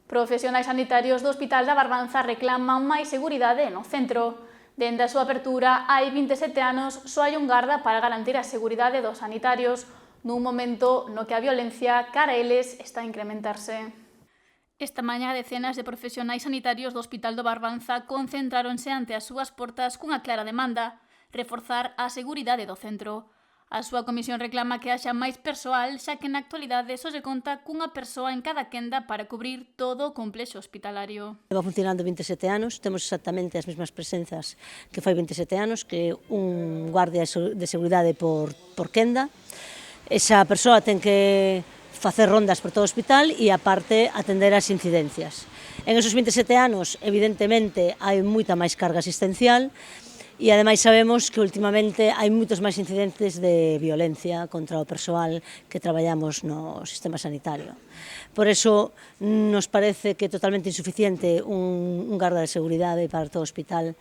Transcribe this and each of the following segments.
Profesionais sanitarios do Hospital da Barbanza reclaman máis seguridade no centro. Dende a súa apertura, hai 27 anos, só hai un garda para garantir a seguridade dos sanitarios, nun momento no que a violencia cara a eles está a incrementarse. Esta mañá, decenas de profesionais sanitarios do Hospital do Barbanza concentráronse ante as súas portas cunha clara demanda: reforzar a seguridade do centro. A súa comisión reclama que haxa máis persoal, xa que na actualidade só se conta cunha persoa en cada quenda para cubrir todo o complexo hospitalario. Leva funcionando 27 anos, temos exactamente as mesmas presenzas que fai 27 anos, que un guardia de seguridade por quenda. Esa persoa ten que facer rondas por todo o hospital e, aparte, atender as incidencias. En esos 27 anos, evidentemente, hai moita máis carga asistencial e, ademais, sabemos que últimamente hai moitos máis incidentes de violencia contra o persoal que traballamos no sistema sanitario. Por eso, nos parece que é totalmente insuficiente un garda de seguridade para todo o hospital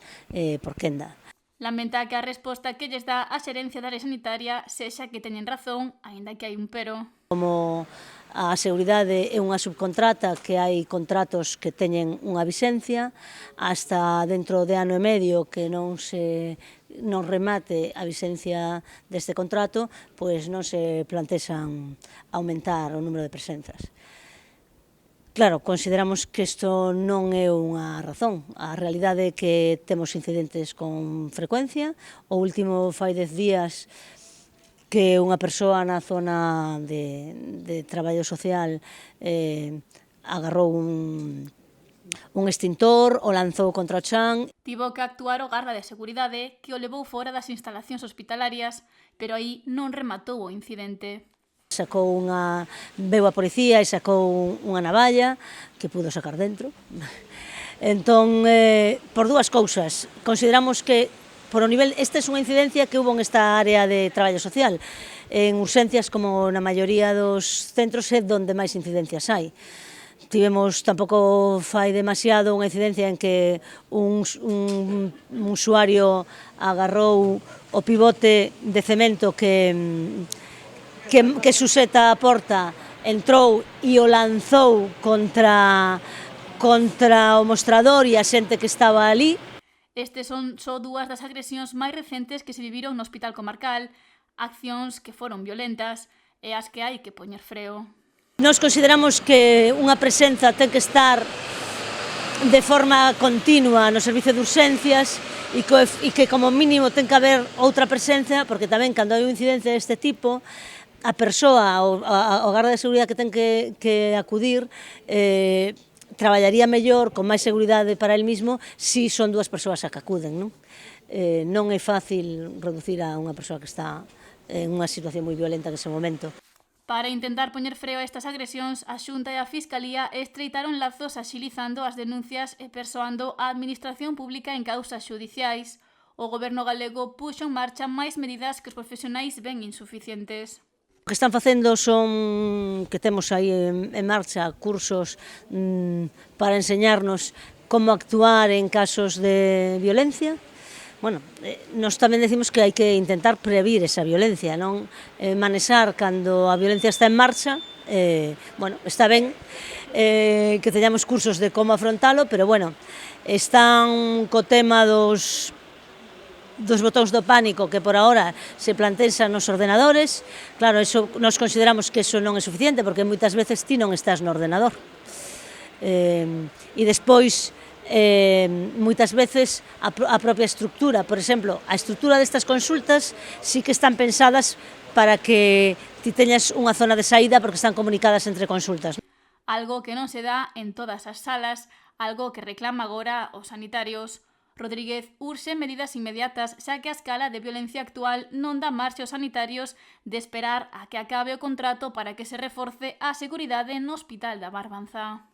por quenda. Lamenta que a resposta que lles dá a xerencia da área sanitaria sexa que teñen razón, aínda que hai un pero. Como a seguridade é unha subcontrata, que hai contratos que teñen unha vixencia, hasta dentro de ano e medio que non remate a vixencia deste contrato, pois non se plantexan aumentar o número de presenzas. Claro, consideramos que isto non é unha razón. A realidade é que temos incidentes con frecuencia. O último fai 10 días que unha persoa na zona de traballo social agarrou un extintor, o lanzou contra o chan. Tivo que actuar o garda de seguridade, que o levou fora das instalacións hospitalarias, pero aí non rematou o incidente. Veu a policía e sacou unha navalla que pudo sacar dentro. Entón, por dúas cousas, consideramos que por o nivel, esta é unha incidencia que hubo nesta área de traballo social. En urxencias, como na maioría dos centros, é donde máis incidencias hai. Tivemos, tampouco fai demasiado, unha incidencia en que un usuario agarrou o pivote de cemento que suseta a porta, entrou e o lanzou contra o mostrador e a xente que estaba ali. Estes son só dúas das agresións máis recentes que se viviron no Hospital Comarcal, accións que foron violentas e ás que hai que poñer freo. Nós consideramos que unha presenza ten que estar de forma continua no servicio de urxencias e que como mínimo ten que haber outra presenza, porque tamén cando hai unha incidencia deste tipo, a persoa, o garda de seguridade que ten que acudir, traballaría mellor, con máis seguridade para el mismo, si son dúas persoas a que acuden, non? Non é fácil reducir a unha persoa que está en unha situación moi violenta nese momento. Para intentar poñer freo a estas agresións, a Xunta e a Fiscalía estreitaron lazos axilizando as denuncias e persoando a Administración Pública en causas xudiciais. O Goberno galego puxo en marcha máis medidas que os profesionais ven insuficientes. O que están facendo son que temos aí en marcha cursos para enseñarnos como actuar en casos de violencia. Bueno, nós tamén decimos que hai que intentar previr esa violencia, non manexar cando a violencia está en marcha. Bueno, está ben que teñamos cursos de como afrontalo, pero bueno, están co tema dos botóns do pánico que por ahora se plantexan nos ordenadores. Claro, nós consideramos que eso non é suficiente, porque moitas veces ti non estás no ordenador. E despois, moitas veces, a propia estructura, por exemplo, a estructura destas consultas sí que están pensadas para que ti teñas unha zona de saída porque están comunicadas entre consultas. Algo que non se dá en todas as salas, algo que reclama agora os sanitarios. Rodríguez urxe medidas inmediatas, xa que a escala de violencia actual non dá marxe aos sanitarios de esperar a que acabe o contrato para que se reforce a seguridade no Hospital da Barbanza.